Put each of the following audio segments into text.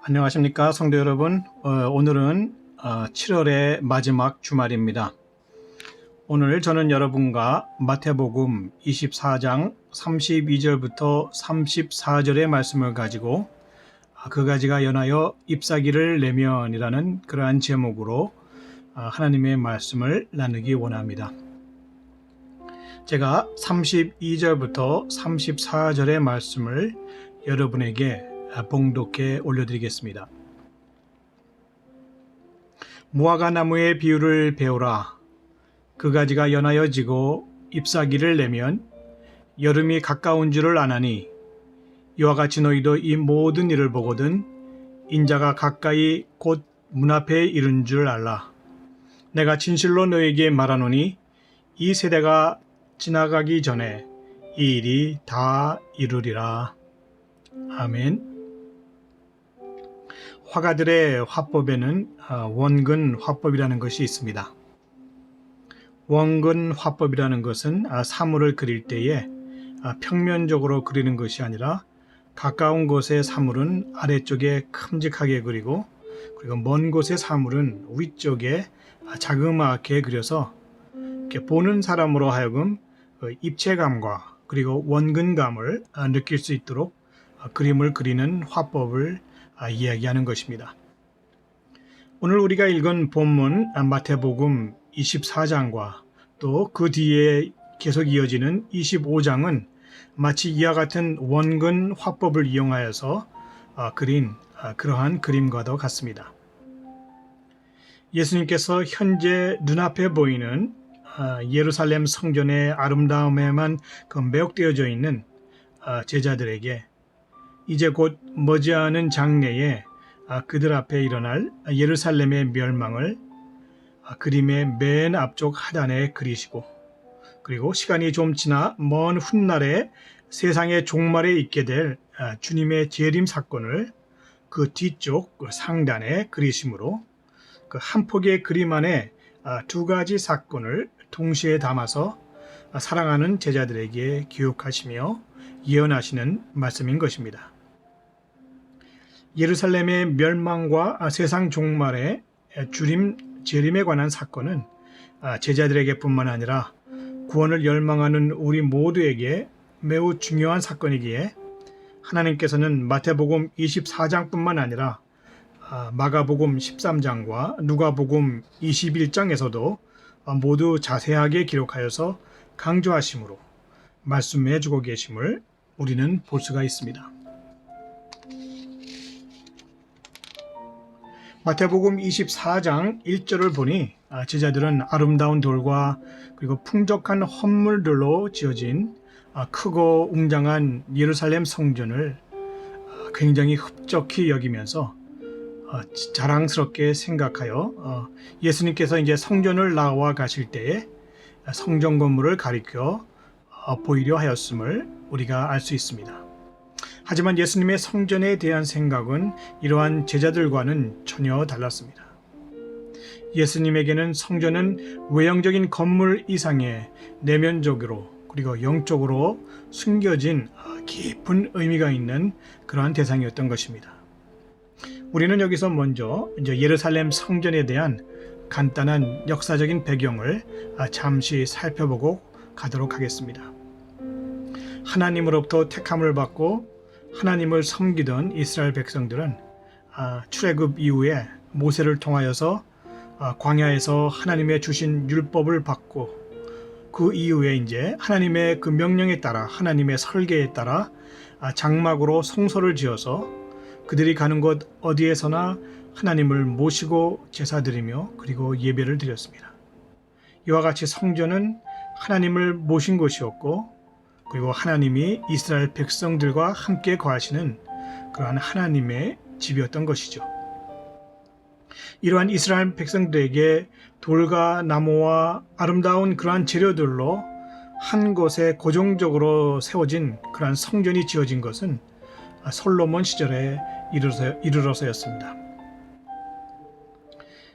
안녕하십니까 성도 여러분. 오늘은 7월의 마지막 주말입니다. 오늘 저는 여러분과 마태복음 24장 32절부터 34절의 말씀을 가지고 그 가지가 연하여 잎사귀를 내면이라는 그러한 제목으로 하나님의 말씀을 나누기 원합니다. 제가 32절부터 34절의 말씀을 여러분에게 봉독해 올려드리겠습니다. 무화과 나무의 비유를 배우라. 그 가지가 연하여 지고 잎사귀를 내면 여름이 가까운 줄을 아나니 이와 같이 너희도 이 모든 일을 보거든 인자가 가까이 곧 문 앞에 이른 줄 알라. 내가 진실로 너희에게 말하노니 이 세대가 지나가기 전에 이 일이 다 이루리라. 아멘. 화가들의 화법에는 원근 화법이라는 것이 있습니다. 원근 화법이라는 것은 사물을 그릴 때에 평면적으로 그리는 것이 아니라 가까운 곳의 사물은 아래쪽에 큼직하게 그리고 먼 곳의 사물은 위쪽에 자그마하게 그려서 이렇게 보는 사람으로 하여금 입체감과 그리고 원근감을 느낄 수 있도록 그림을 그리는 화법을 이야기하는 것입니다. 오늘 우리가 읽은 본문 마태복음 24장과 또 그 뒤에 계속 이어지는 25장은 마치 이와 같은 원근 화법을 이용하여서 그린 그러한 그림과도 같습니다. 예수님께서 현재 눈앞에 보이는 예루살렘 성전의 아름다움에만 매혹되어져 있는 제자들에게 이제 곧 머지않은 장래에 그들 앞에 일어날 예루살렘의 멸망을 그림의 맨 앞쪽 하단에 그리시고 그리고 시간이 좀 지나 먼 훗날에 세상의 종말에 있게 될 주님의 재림 사건을 그 뒤쪽 상단에 그리심으로 그 한 폭의 그림 안에 두 가지 사건을 동시에 담아서 사랑하는 제자들에게 교육하시며 예언하시는 말씀인 것입니다. 예루살렘의 멸망과 세상 종말의 재림에 관한 사건은 제자들에게 뿐만 아니라 구원을 열망하는 우리 모두에게 매우 중요한 사건이기에 하나님께서는 마태복음 24장뿐만 아니라 마가복음 13장과 누가복음 21장에서도 모두 자세하게 기록하여서 강조하심으로 말씀해 주고 계심을 우리는 볼 수가 있습니다. 마태복음 24장 1절을 보니 제자들은 아름다운 돌과 그리고 풍족한 헌물들로 지어진 크고 웅장한 예루살렘 성전을 굉장히 흡족히 여기면서 자랑스럽게 생각하여 예수님께서 이제 성전을 나와 가실 때에 성전 건물을 가리켜 보이려 하였음을 우리가 알 수 있습니다. 하지만 예수님의 성전에 대한 생각은 이러한 제자들과는 전혀 달랐습니다. 예수님에게는 성전은 외형적인 건물 이상의 내면적으로 그리고 영적으로 숨겨진 깊은 의미가 있는 그러한 대상이었던 것입니다. 우리는 여기서 먼저 이제 예루살렘 성전에 대한 간단한 역사적인 배경을 잠시 살펴보고 가도록 하겠습니다. 하나님으로부터 택함을 받고 하나님을 섬기던 이스라엘 백성들은 출애굽 이후에 모세를 통하여서 광야에서 하나님의 주신 율법을 받고 그 이후에 이제 하나님의 그 명령에 따라 하나님의 설계에 따라 장막으로 성소를 지어서 그들이 가는 곳 어디에서나 하나님을 모시고 제사드리며 그리고 예배를 드렸습니다. 이와 같이 성전은 하나님을 모신 곳이었고 그리고 하나님이 이스라엘 백성들과 함께 거하시는 그러한 하나님의 집이었던 것이죠. 이러한 이스라엘 백성들에게 돌과 나무와 아름다운 그러한 재료들로 한 곳에 고정적으로 세워진 그러한 성전이 지어진 것은 솔로몬 시절에 이르러서였습니다.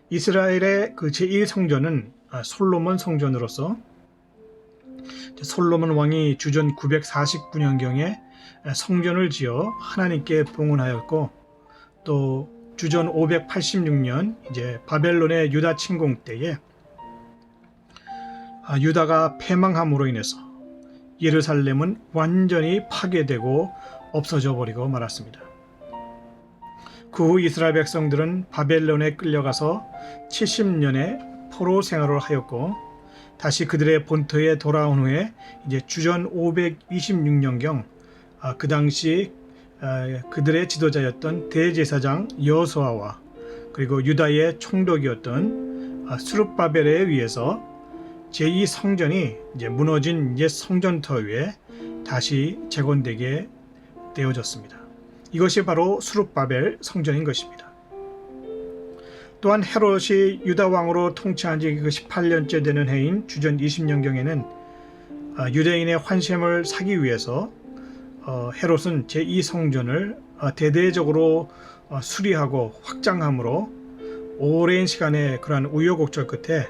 이스라엘의 그 제1성전은 솔로몬 성전으로서 솔로몬 왕이 주전 949년경에 성전을 지어 하나님께 봉헌하였고 또 주전 586년 이제 바벨론의 유다 침공 때에 유다가 패망함으로 인해서 예루살렘은 완전히 파괴되고 없어져 버리고 말았습니다. 그 후 이스라엘 백성들은 바벨론에 끌려가서 70년의 포로 생활을 하였고 다시 그들의 본토에 돌아온 후에 이제 주전 526년경 그 당시 그들의 지도자였던 대제사장 여호수아와 그리고 유다의 총독이었던 스룹바벨에 의해서 제2성전이 이제 무너진 옛 성전터 위에 다시 재건되게 되어졌습니다. 이것이 바로 스룹바벨 성전인 것입니다. 또한 헤롯이 유다 왕으로 통치한 지 18년째 되는 해인 주전 20년경에는 유대인의 환심을 사기 위해서 헤롯은 제2성전을 대대적으로 수리하고 확장함으로 오랜 시간의 그러한 우여곡절 끝에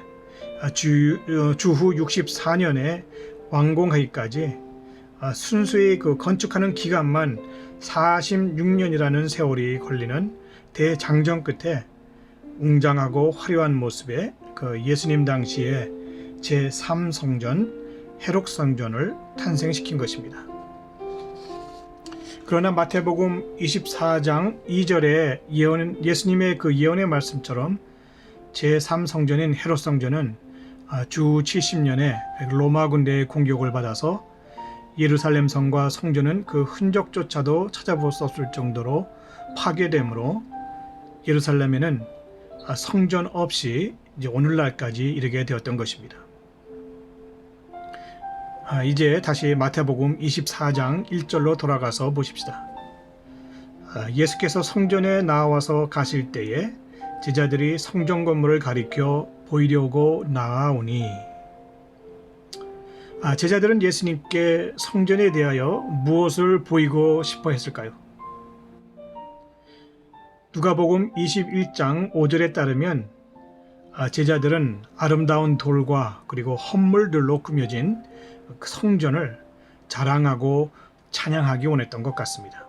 주후 64년에 완공하기까지 순수히 그 건축하는 기간만 46년이라는 세월이 걸리는 대장정 끝에 웅장하고 화려한 모습의 그 예수님 당시의 제3성전 헤롯성전을 탄생시킨 것입니다. 그러나 마태복음 24장 2절에 예수님의 그 예언의 말씀처럼 제3성전인 헤롯성전은 주 70년에 로마 군대의 공격을 받아서 예루살렘 성과 성전은 그 흔적조차도 찾아볼 수 없을 정도로 파괴되므로 예루살렘에는 성전 없이 이제 오늘날까지 이르게 되었던 것입니다. 이제 다시 마태복음 24장 1절로 돌아가서 보십시다. 예수께서 성전에 나와서 가실 때에 제자들이 성전 건물을 가리켜 보이려고 나아오니 제자들은 예수님께 성전에 대하여 무엇을 보이고 싶어 했을까요? 누가복음 21장 5절에 따르면 제자들은 아름다운 돌과 그리고 헌물들로 꾸며진 성전을 자랑하고 찬양하기 원했던 것 같습니다.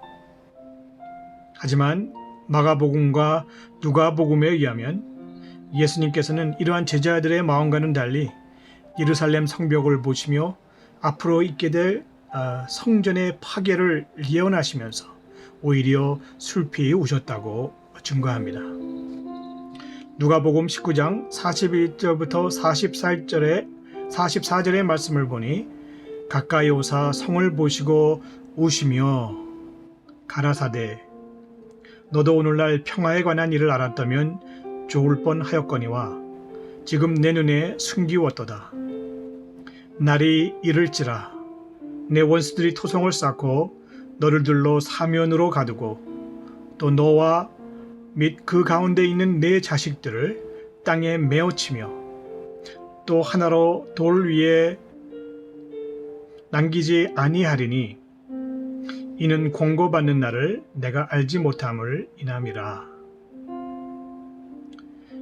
하지만 마가복음과 누가복음에 의하면 예수님께서는 이러한 제자들의 마음과는 달리 예루살렘 성벽을 보시며 앞으로 있게 될 성전의 파괴를 예언하시면서 오히려 슬피 우셨다고 증거합니다. 누가복음 19장 41절부터 44절의 말씀을 보니 가까이 오사 성을 보시고 우시며 가라사대 너도 오늘날 평화에 관한 일을 알았다면 좋을 뻔하였거니와 지금 내 눈에 숨기웠도다. 날이 이를지라 내 원수들이 토성을 쌓고 너를 들러 사면으로 가두고 또 너와 및 그 가운데 있는 내 자식들을 땅에 메어치며 또 하나로 돌 위에 남기지 아니하리니 이는 공고받는 날을 내가 알지 못함을 인함이라.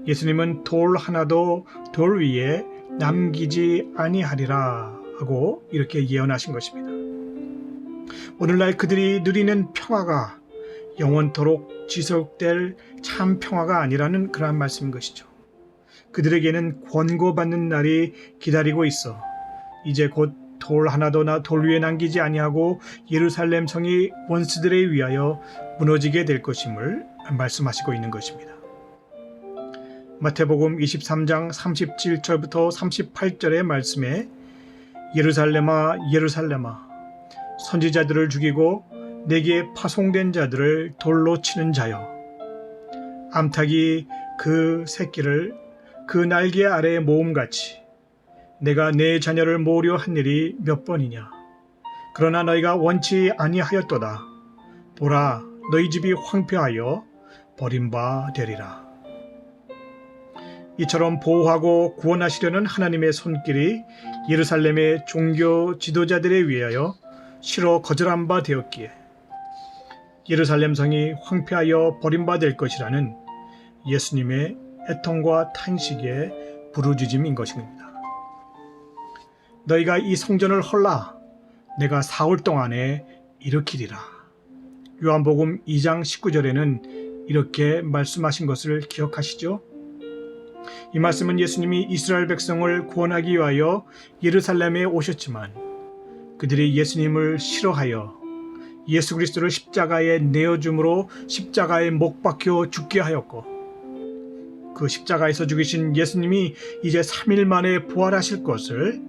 예수님은 돌 하나도 돌 위에 남기지 아니하리라 하고 이렇게 예언하신 것입니다. 오늘날 그들이 누리는 평화가 영원토록 지속될 참 평화가 아니라는 그러한 말씀인 것이죠. 그들에게는 권고받는 날이 기다리고 있어 이제 곧 돌 하나도 돌 위에 남기지 아니하고 예루살렘 성이 원수들에 의하여 무너지게 될 것임을 말씀하시고 있는 것입니다. 마태복음 23장 37절부터 38절의 말씀에 예루살렘아 예루살렘아 선지자들을 죽이고 내게 파송된 자들을 돌로 치는 자여 암탉이 그 새끼를 그 날개 아래에 모음같이 내가 내 자녀를 모으려 한 일이 몇 번이냐. 그러나 너희가 원치 아니하였도다. 보라 너희 집이 황폐하여 버림바 되리라. 이처럼 보호하고 구원하시려는 하나님의 손길이 예루살렘의 종교 지도자들에 의하여 실어 거절한 바 되었기에 예루살렘 성이 황폐하여 버림받을 것이라는 예수님의 애통과 탄식의 부르짖음인 것입니다. 너희가 이 성전을 헐라 내가 4월 동안에 일으키리라. 요한복음 2장 19절에는 이렇게 말씀하신 것을 기억하시죠? 이 말씀은 예수님이 이스라엘 백성을 구원하기 위하여 예루살렘에 오셨지만 그들이 예수님을 싫어하여 예수 그리스도를 십자가에 내어줌으로 십자가에 못 박혀 죽게 하였고 그 십자가에서 죽이신 예수님이 이제 3일 만에 부활하실 것을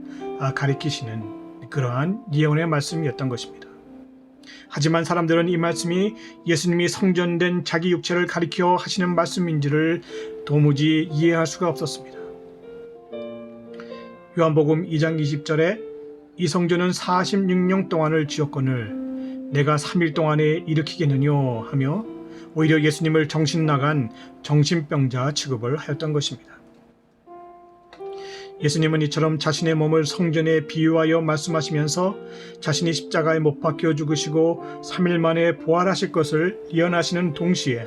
가리키시는 그러한 예언의 말씀이었던 것입니다. 하지만 사람들은 이 말씀이 예수님이 성전된 자기 육체를 가리켜 하시는 말씀인지를 도무지 이해할 수가 없었습니다. 요한복음 2장 20절에 이 성전은 46년 동안을 지었거늘 내가 3일 동안에 일으키겠느뇨 하며 오히려 예수님을 정신 나간 정신병자 취급을 하였던 것입니다. 예수님은 이처럼 자신의 몸을 성전에 비유하여 말씀하시면서 자신이 십자가에 못 박혀 죽으시고 3일 만에 부활하실 것을 예언하시는 동시에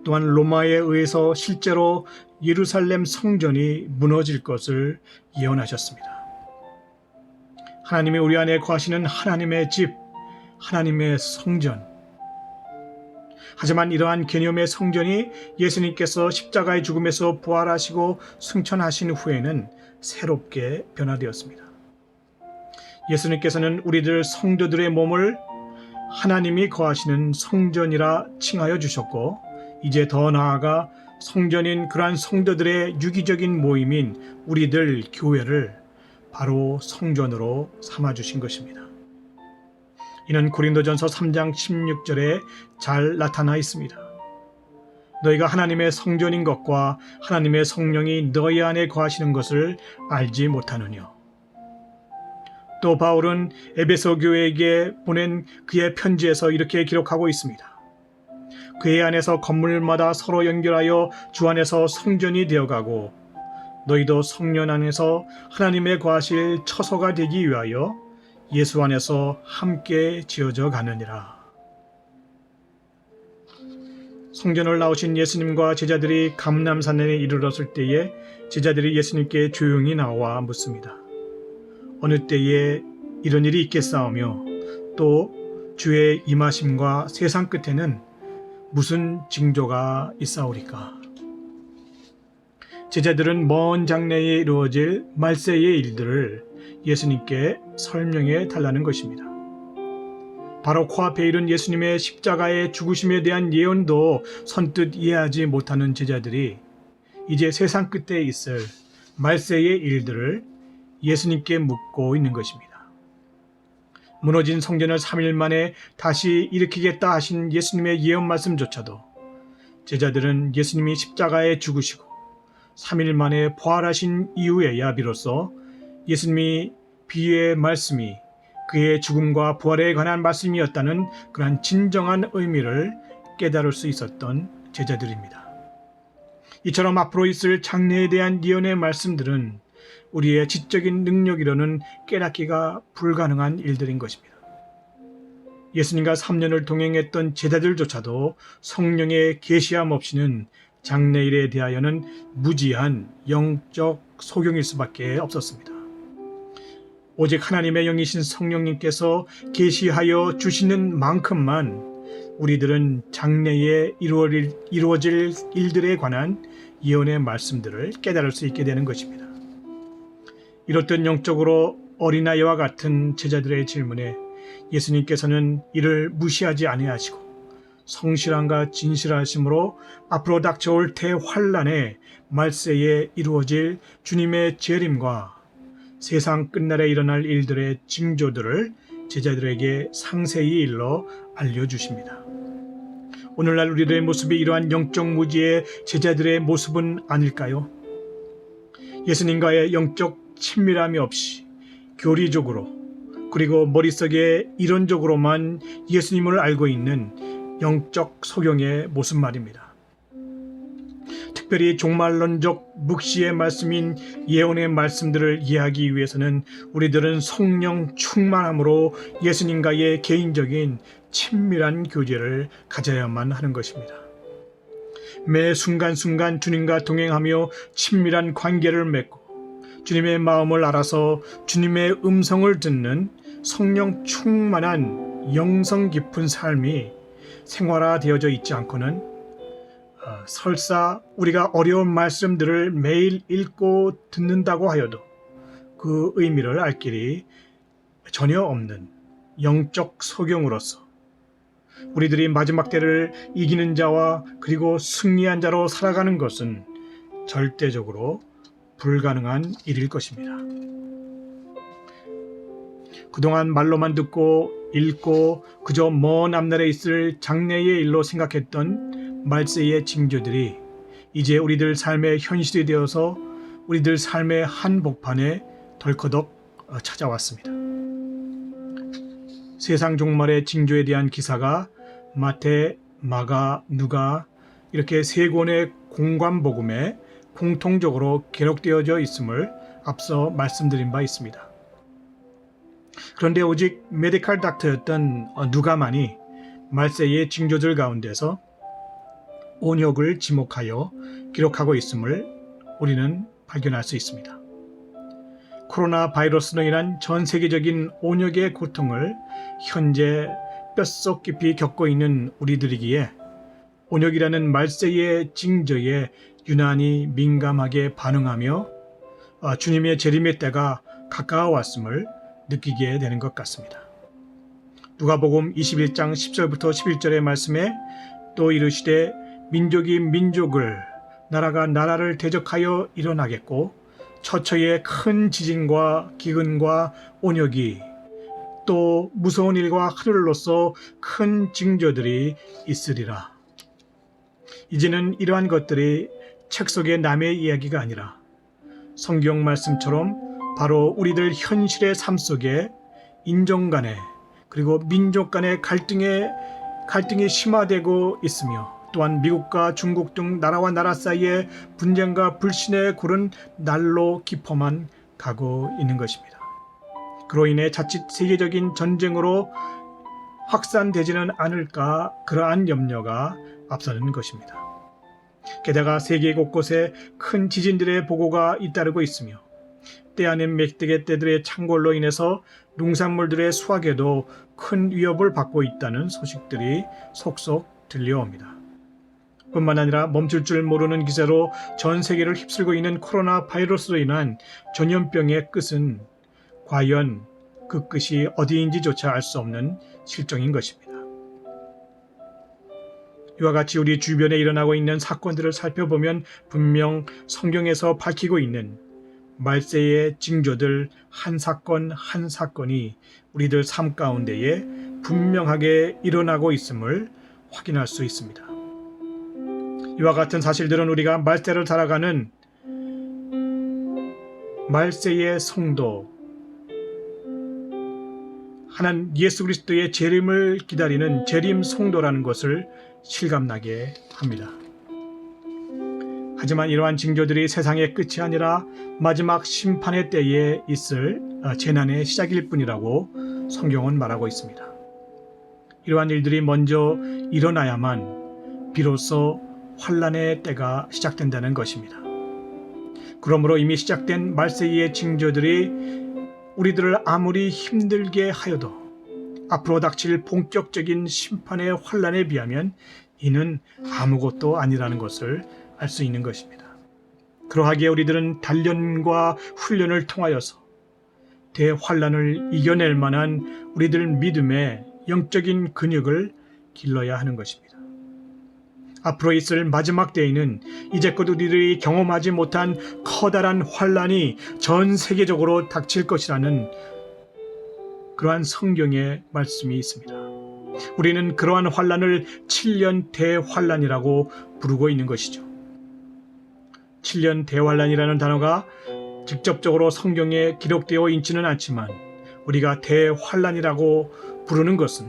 또한 로마에 의해서 실제로 예루살렘 성전이 무너질 것을 예언하셨습니다. 하나님이 우리 안에 거하시는 하나님의 집, 하나님의 성전. 하지만 이러한 개념의 성전이 예수님께서 십자가의 죽음에서 부활하시고 승천하신 후에는 새롭게 변화되었습니다. 예수님께서는 우리들 성도들의 몸을 하나님이 거하시는 성전이라 칭하여 주셨고 이제 더 나아가 성전인 그러한 성도들의 유기적인 모임인 우리들 교회를 바로 성전으로 삼아주신 것입니다. 이는 고린도전서 3장 16절에 잘 나타나 있습니다. 너희가 하나님의 성전인 것과 하나님의 성령이 너희 안에 거하시는 것을 알지 못하느냐. 또 바울은 에베소 교회에게 보낸 그의 편지에서 이렇게 기록하고 있습니다. 그의 안에서 건물마다 서로 연결하여 주 안에서 성전이 되어가고 너희도 성령 안에서 하나님의 거하실 처소가 되기 위하여 예수 안에서 함께 지어져 가느니라. 성전을 나오신 예수님과 제자들이 감람산에 이르렀을 때에 제자들이 예수님께 조용히 나와 묻습니다. 어느 때에 이런 일이 있겠사오며 또 주의 임하심과 세상 끝에는 무슨 징조가 있사오리까? 제자들은 먼 장래에 이루어질 말세의 일들을 예수님께 설명해 달라는 것입니다. 바로 코앞에 이른 예수님의 십자가의 죽으심에 대한 예언도 선뜻 이해하지 못하는 제자들이 이제 세상 끝에 있을 말세의 일들을 예수님께 묻고 있는 것입니다. 무너진 성전을 3일 만에 다시 일으키겠다 하신 예수님의 예언 말씀조차도 제자들은 예수님이 십자가에 죽으시고 3일 만에 부활하신 이후에야 비로소 예수님이 비유의 말씀이 그의 죽음과 부활에 관한 말씀이었다는 그러한 진정한 의미를 깨달을 수 있었던 제자들입니다. 이처럼 앞으로 있을 장래에 대한 예언의 말씀들은 우리의 지적인 능력이로는 깨닫기가 불가능한 일들인 것입니다. 예수님과 3년을 동행했던 제자들조차도 성령의 계시함 없이는 장래일에 대하여는 무지한 영적 소경일 수밖에 없었습니다. 오직 하나님의 영이신 성령님께서 계시하여 주시는 만큼만 우리들은 장래에 이루어질 일들에 관한 예언의 말씀들을 깨달을 수 있게 되는 것입니다. 이렇듯 영적으로 어린아이와 같은 제자들의 질문에 예수님께서는 이를 무시하지 아니하시고 성실함과 진실하심으로 앞으로 닥쳐올 대환란의 말세에 이루어질 주님의 재림과 세상 끝날에 일어날 일들의 징조들을 제자들에게 상세히 일러 알려주십니다. 오늘날 우리들의 모습이 이러한 영적 무지의 제자들의 모습은 아닐까요? 예수님과의 영적 친밀함이 없이 교리적으로 그리고 머릿속에 이론적으로만 예수님을 알고 있는 영적 소경의 모습 말입니다. 특별히 종말론적 묵시의 말씀인 예언의 말씀들을 이해하기 위해서는 우리들은 성령 충만함으로 예수님과의 개인적인 친밀한 교제를 가져야만 하는 것입니다. 매 순간순간 주님과 동행하며 친밀한 관계를 맺고 주님의 마음을 알아서 주님의 음성을 듣는 성령 충만한 영성 깊은 삶이 생활화되어져 있지 않고는 설사 우리가 어려운 말씀들을 매일 읽고 듣는다고 하여도 그 의미를 알 길이 전혀 없는 영적 소경으로서 우리들이 마지막 때를 이기는 자와 그리고 승리한 자로 살아가는 것은 절대적으로 불가능한 일일 것입니다. 그동안 말로만 듣고 읽고 그저 먼 앞날에 있을 장래의 일로 생각했던 말세의 징조들이 이제 우리들 삶의 현실이 되어서 우리들 삶의 한복판에 덜커덕 찾아왔습니다. 세상 종말의 징조에 대한 기사가 마태, 마가, 누가 이렇게 세 권의 공관복음에 공통적으로 기록되어져 있음을 앞서 말씀드린 바 있습니다. 그런데 오직 메디컬 닥터였던 누가만이 말세의 징조들 가운데서 온역을 지목하여 기록하고 있음을 우리는 발견할 수 있습니다. 코로나 바이러스로 인한 전 세계적인 온역의 고통을 현재 뼛속 깊이 겪고 있는 우리들이기에 온역이라는 말세의 징조에 유난히 민감하게 반응하며 주님의 재림의 때가 가까워왔음을 느끼게 되는 것 같습니다. 누가복음 21장 10절부터 11절의 말씀에 또 이르시되 민족이 민족을 나라가 나라를 대적하여 일어나겠고 처처에 큰 지진과 기근과 온역이 또 무서운 일과 하늘로서 큰 징조들이 있으리라. 이제는 이러한 것들이 책 속의 남의 이야기가 아니라 성경 말씀처럼 바로 우리들 현실의 삶 속에 인종 간에 그리고 민족 간의 갈등이 심화되고 있으며 또한 미국과 중국 등 나라와 나라 사이의 분쟁과 불신의 골은 날로 깊어만 가고 있는 것입니다. 그로 인해 자칫 세계적인 전쟁으로 확산되지는 않을까 그러한 염려가 앞서는 것입니다. 게다가 세계 곳곳에 큰 지진들의 보고가 잇따르고 있으며 때 아닌 맥대기 때들의 창궐로 인해서 농산물들의 수확에도 큰 위협을 받고 있다는 소식들이 속속 들려옵니다. 뿐만 아니라 멈출 줄 모르는 기세로 전 세계를 휩쓸고 있는 코로나 바이러스로 인한 전염병의 끝은 과연 그 끝이 어디인지조차 알 수 없는 실정인 것입니다. 이와 같이 우리 주변에 일어나고 있는 사건들을 살펴보면 분명 성경에서 밝히고 있는 말세의 징조들 한 사건 한 사건이 우리들 삶 가운데에 분명하게 일어나고 있음을 확인할 수 있습니다. 이와 같은 사실들은 우리가 말세를 살아가는 말세의 성도 하나님 예수 그리스도의 재림을 기다리는 재림 성도라는 것을 실감나게 합니다. 하지만 이러한 징조들이 세상의 끝이 아니라 마지막 심판의 때에 있을 재난의 시작일 뿐이라고 성경은 말하고 있습니다. 이러한 일들이 먼저 일어나야만 비로소 환난의 때가 시작된다는 것입니다. 그러므로 이미 시작된 말세의 징조들이 우리들을 아무리 힘들게 하여도 앞으로 닥칠 본격적인 심판의 환난에 비하면 이는 아무것도 아니라는 것을 알 수 있는 것입니다. 그러하기에 우리들은 단련과 훈련을 통하여서 대환난을 이겨낼 만한 우리들 믿음의 영적인 근육을 길러야 하는 것입니다. 앞으로 있을 마지막 때에는 이제껏 우리들이 경험하지 못한 커다란 환난이 전 세계적으로 닥칠 것이라는 그러한 성경의 말씀이 있습니다. 우리는 그러한 환난을 7년 대환난이라고 부르고 있는 것이죠. 7년 대환난이라는 단어가 직접적으로 성경에 기록되어 있지는 않지만 우리가 대환난이라고 부르는 것은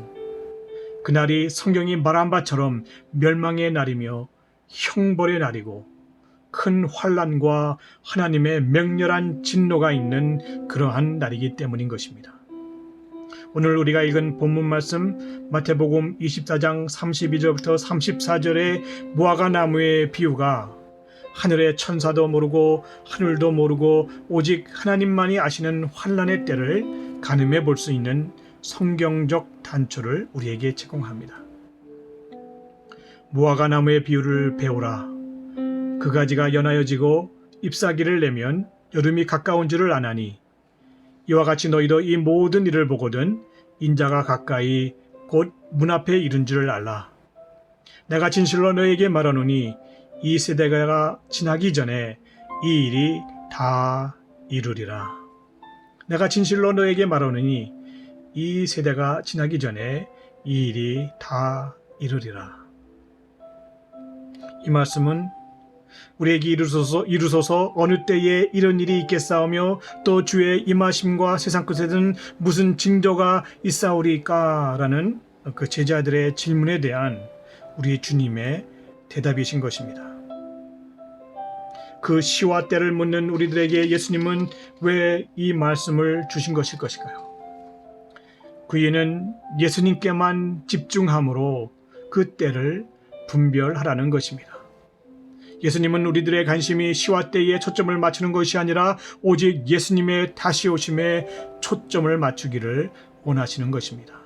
그날이 성경이 말한 바처럼 멸망의 날이며 형벌의 날이고 큰 환난과 하나님의 맹렬한 진노가 있는 그러한 날이기 때문인 것입니다. 오늘 우리가 읽은 본문 말씀 마태복음 24장 32절부터 34절의 무화과 나무의 비유가 하늘의 천사도 모르고 하늘도 모르고 오직 하나님만이 아시는 환난의 때를 가늠해 볼 수 있는 성경적 단초를 우리에게 제공합니다. 무화과 나무의 비유를 배우라. 그 가지가 연하여지고 잎사귀를 내면 여름이 가까운 줄을 아나니 이와 같이 너희도 이 모든 일을 보거든 인자가 가까이 곧 문 앞에 이른 줄을 알라. 내가 진실로 너에게 말하노니 이 세대가 지나기 전에 이 일이 다 이루리라. 내가 진실로 너에게 말하노니 이 세대가 지나기 전에 이 일이 다 이루리라. 이 말씀은 우리에게 이루소서 어느 때에 이런 일이 있겠사오며 또 주의 임하심과 세상 끝에는 무슨 징조가 있사오리까? 라는 그 제자들의 질문에 대한 우리 주님의 대답이신 것입니다. 그 시와 때를 묻는 우리들에게 예수님은 왜 이 말씀을 주신 것일 것일까요? 그 이유는 예수님께만 집중함으로 그 때를 분별하라는 것입니다. 예수님은 우리들의 관심이 시와 때에 초점을 맞추는 것이 아니라 오직 예수님의 다시 오심에 초점을 맞추기를 원하시는 것입니다.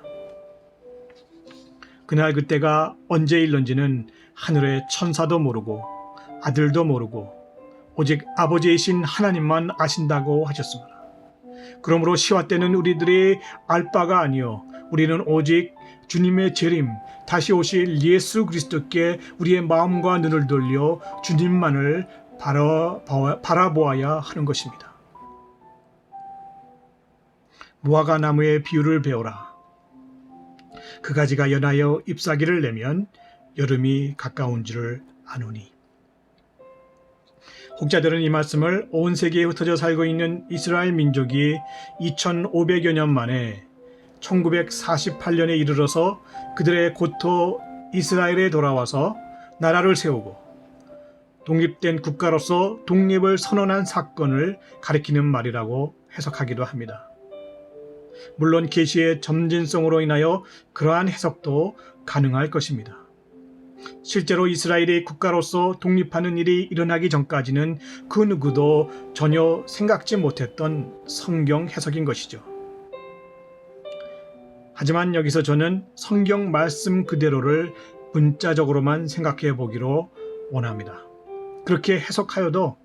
그날 그때가 언제 일는지는 하늘의 천사도 모르고 아들도 모르고 오직 아버지이신 하나님만 아신다고 하셨습니다. 그러므로 시와 때는 우리들이 알 바가 아니요 우리는 오직 주님의 재림, 다시 오실 예수 그리스도께 우리의 마음과 눈을 돌려 주님만을 바라보아야 하는 것입니다. 무화과 나무의 비유를 배우라. 그 가지가 연하여 잎사귀를 내면 여름이 가까운 줄을 아노니. 혹자들은 이 말씀을 온 세계에 흩어져 살고 있는 이스라엘 민족이 2500여 년 만에 1948년에 이르러서 그들의 고토 이스라엘에 돌아와서 나라를 세우고 독립된 국가로서 독립을 선언한 사건을 가리키는 말이라고 해석하기도 합니다. 물론 계시의 점진성으로 인하여 그러한 해석도 가능할 것입니다. 실제로 이스라엘이 국가로서 독립하는 일이 일어나기 전까지는 그 누구도 전혀 생각지 못했던 성경 해석인 것이죠. 하지만 여기서 저는 성경 말씀 그대로를 문자적으로만 생각해 보기로 원합니다. 그렇게 해석하여도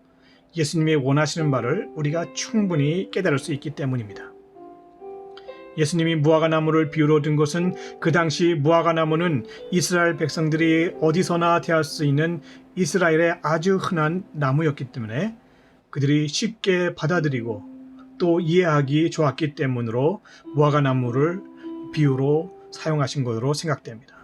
예수님이 원하시는 바를 우리가 충분히 깨달을 수 있기 때문입니다. 예수님이 무화과 나무를 비유로 든 것은 그 당시 무화과 나무는 이스라엘 백성들이 어디서나 대할 수 있는 이스라엘의 아주 흔한 나무였기 때문에 그들이 쉽게 받아들이고 또 이해하기 좋았기 때문으로 무화과 나무를 비유로 사용하신 것으로 생각됩니다.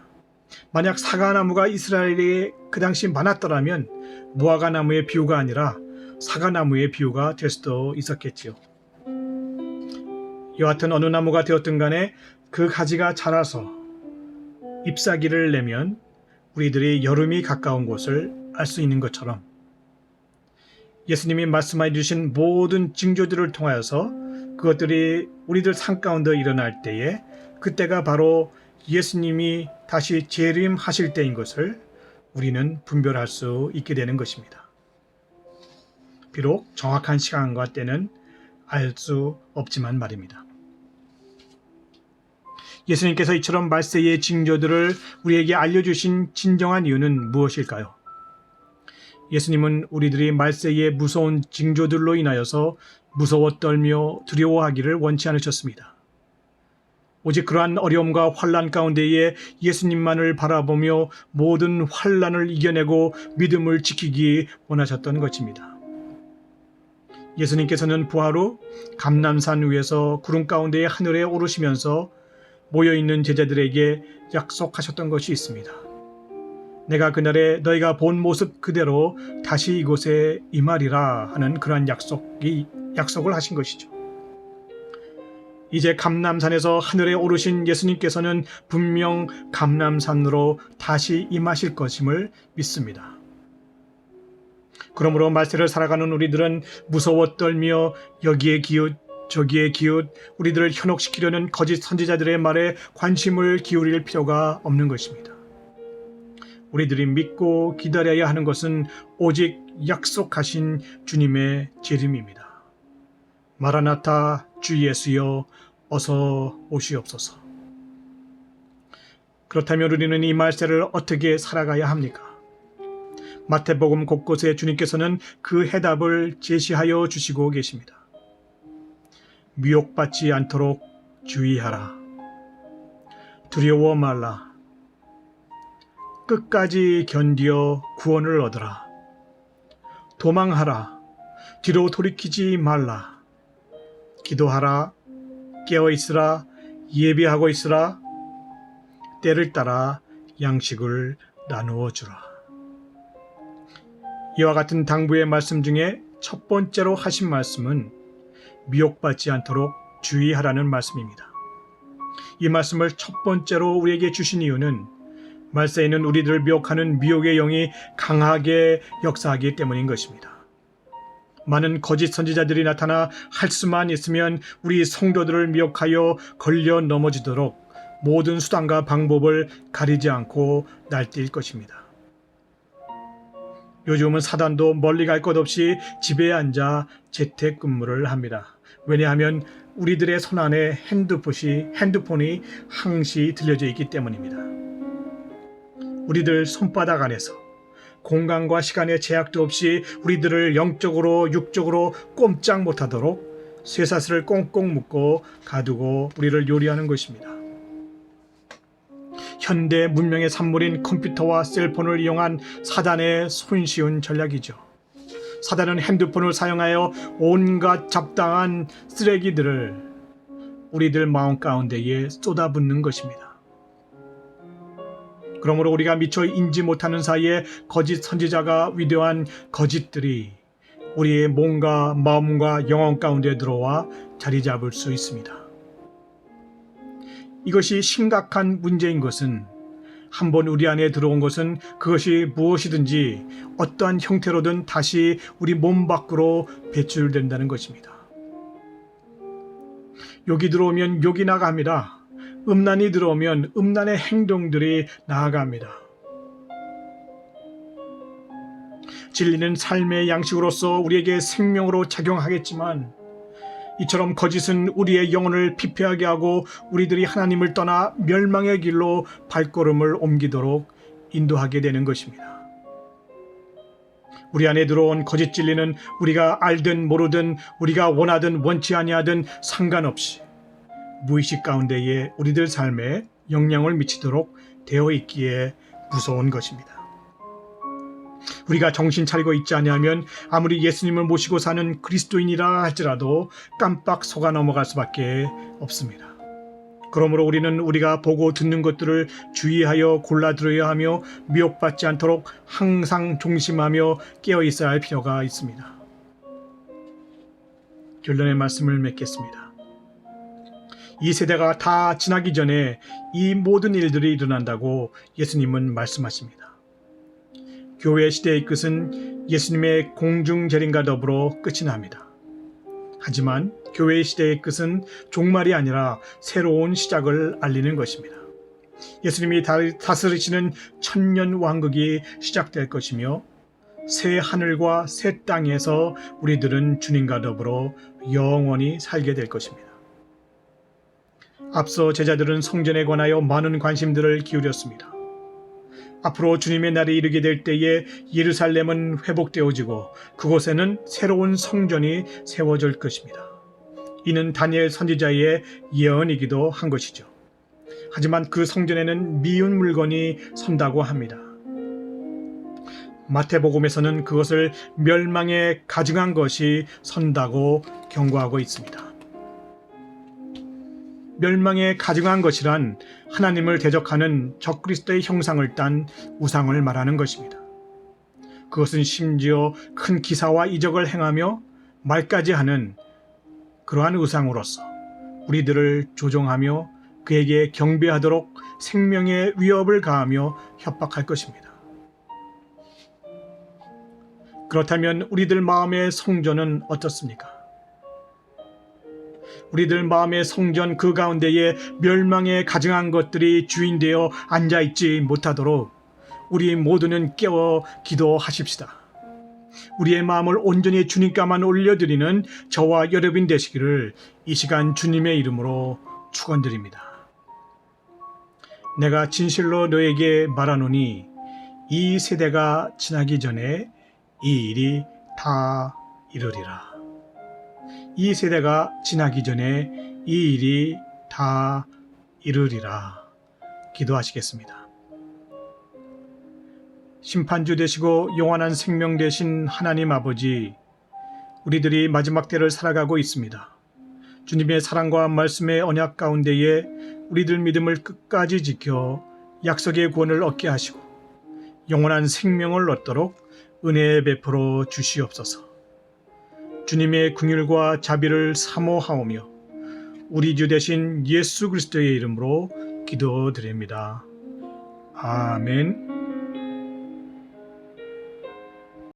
만약 사과나무가 이스라엘에 그 당시 많았더라면 무화과 나무의 비유가 아니라 사과나무의 비유가 될 수도 있었겠지요. 여하튼 어느 나무가 되었든 간에 그 가지가 자라서 잎사귀를 내면 우리들이 여름이 가까운 것을 알 수 있는 것처럼 예수님이 말씀해 주신 모든 징조들을 통하여서 그것들이 우리들 삶 가운데 일어날 때에 그때가 바로 예수님이 다시 재림하실 때인 것을 우리는 분별할 수 있게 되는 것입니다. 비록 정확한 시간과 때는 알 수 없지만 말입니다. 예수님께서 이처럼 말세의 징조들을 우리에게 알려주신 진정한 이유는 무엇일까요? 예수님은 우리들이 말세의 무서운 징조들로 인하여서 무서워 떨며 두려워하기를 원치 않으셨습니다. 오직 그러한 어려움과 환난 가운데에 예수님만을 바라보며 모든 환난을 이겨내고 믿음을 지키기 원하셨던 것입니다. 예수님께서는 부활 후 감람산 위에서 구름 가운데에 하늘에 오르시면서 모여있는 제자들에게 약속하셨던 것이 있습니다. 내가 그날에 너희가 본 모습 그대로 다시 이곳에 임하리라 하는 그러한 약속을 하신 것이죠. 이제 감람산에서 하늘에 오르신 예수님께서는 분명 감람산으로 다시 임하실 것임을 믿습니다. 그러므로 말세를 살아가는 우리들은 무서워 떨며 여기에 기웃 저기에 기웃 우리들을 현혹시키려는 거짓 선지자들의 말에 관심을 기울일 필요가 없는 것입니다. 우리들이 믿고 기다려야 하는 것은 오직 약속하신 주님의 재림입니다. 마라나타 주 예수여 어서 오시옵소서. 그렇다면 우리는 이 말세를 어떻게 살아가야 합니까? 마태복음 곳곳에 주님께서는 그 해답을 제시하여 주시고 계십니다. 미혹받지 않도록 주의하라. 두려워 말라. 끝까지 견디어 구원을 얻으라. 도망하라. 뒤로 돌이키지 말라. 기도하라. 깨어 있으라. 예비하고 있으라. 때를 따라 양식을 나누어 주라. 이와 같은 당부의 말씀 중에 첫 번째로 하신 말씀은 미혹받지 않도록 주의하라는 말씀입니다. 이 말씀을 첫 번째로 우리에게 주신 이유는 말세에는 우리들을 미혹하는 미혹의 영이 강하게 역사하기 때문인 것입니다. 많은 거짓 선지자들이 나타나 할 수만 있으면 우리 성도들을 미혹하여 걸려 넘어지도록 모든 수단과 방법을 가리지 않고 날뛸 것입니다. 요즘은 사단도 멀리 갈 것 없이 집에 앉아 재택근무를 합니다. 왜냐하면 우리들의 손안에 핸드폰이 항시 들려져 있기 때문입니다. 우리들 손바닥 안에서 공간과 시간의 제약도 없이 우리들을 영적으로 육적으로 꼼짝 못하도록 쇠사슬을 꽁꽁 묶고 가두고 우리를 요리하는 것입니다. 현대 문명의 산물인 컴퓨터와 셀폰을 이용한 사단의 손쉬운 전략이죠. 사단은 핸드폰을 사용하여 온갖 잡다한 쓰레기들을 우리들 마음 가운데에 쏟아붓는 것입니다. 그러므로 우리가 미처 인지 못하는 사이에 거짓 선지자가 위대한 거짓들이 우리의 몸과 마음과 영혼 가운데 들어와 자리 잡을 수 있습니다. 이것이 심각한 문제인 것은 한번 우리 안에 들어온 것은 그것이 무엇이든지 어떠한 형태로든 다시 우리 몸 밖으로 배출된다는 것입니다. 욕이 들어오면 욕이 나갑니다. 음란이 들어오면 음란의 행동들이 나아갑니다. 진리는 삶의 양식으로서 우리에게 생명으로 작용하겠지만 이처럼 거짓은 우리의 영혼을 피폐하게 하고 우리들이 하나님을 떠나 멸망의 길로 발걸음을 옮기도록 인도하게 되는 것입니다. 우리 안에 들어온 거짓 진리는 우리가 알든 모르든 우리가 원하든 원치 아니하든 상관없이 무의식 가운데에 우리들 삶에 영향을 미치도록 되어 있기에 무서운 것입니다. 우리가 정신 차리고 있지 아니하면 아무리 예수님을 모시고 사는 그리스도인이라 할지라도 깜빡 속아 넘어갈 수밖에 없습니다. 그러므로 우리는 우리가 보고 듣는 것들을 주의하여 골라 들어야 하며 미혹받지 않도록 항상 종심하며 깨어 있어야 할 필요가 있습니다. 결론의 말씀을 맺겠습니다. 이 세대가 다 지나기 전에 이 모든 일들이 일어난다고 예수님은 말씀하십니다. 교회 시대의 끝은 예수님의 공중 재림과 더불어 끝이 납니다. 하지만 교회 시대의 끝은 종말이 아니라 새로운 시작을 알리는 것입니다. 예수님이 다스리시는 천년 왕국이 시작될 것이며 새 하늘과 새 땅에서 우리들은 주님과 더불어 영원히 살게 될 것입니다. 앞서 제자들은 성전에 관하여 많은 관심들을 기울였습니다. 앞으로 주님의 날이 이르게 될 때에 예루살렘은 회복되어지고 그곳에는 새로운 성전이 세워질 것입니다. 이는 다니엘 선지자의 예언이기도 한 것이죠. 하지만 그 성전에는 미운 물건이 선다고 합니다. 마태복음에서는 그것을 멸망에 가증한 것이 선다고 경고하고 있습니다. 멸망에 가증한 것이란 하나님을 대적하는 적그리스도의 형상을 딴 우상을 말하는 것입니다. 그것은 심지어 큰 기사와 이적을 행하며 말까지 하는 그러한 우상으로서 우리들을 조종하며 그에게 경배하도록 생명의 위협을 가하며 협박할 것입니다. 그렇다면 우리들 마음의 성전은 어떻습니까? 우리들 마음의 성전 그 가운데에 멸망에 가증한 것들이 주인되어 앉아있지 못하도록 우리 모두는 깨어 기도하십시다. 우리의 마음을 온전히 주님께만 올려드리는 저와 여러분 되시기를 이 시간 주님의 이름으로 축원드립니다. 내가 진실로 너에게 말하노니 이 세대가 지나기 전에 이 일이 다 이루리라. 이 세대가 지나기 전에 이 일이 다 이루리라. 기도하시겠습니다. 심판주 되시고 영원한 생명 되신 하나님 아버지, 우리들이 마지막 때를 살아가고 있습니다. 주님의 사랑과 말씀의 언약 가운데에 우리들 믿음을 끝까지 지켜 약속의 구원을 얻게 하시고 영원한 생명을 얻도록 은혜 베풀어 주시옵소서. 주님의 긍휼과 자비를 사모하오며 우리 주 되신 예수 그리스도의 이름으로 기도드립니다. 아멘.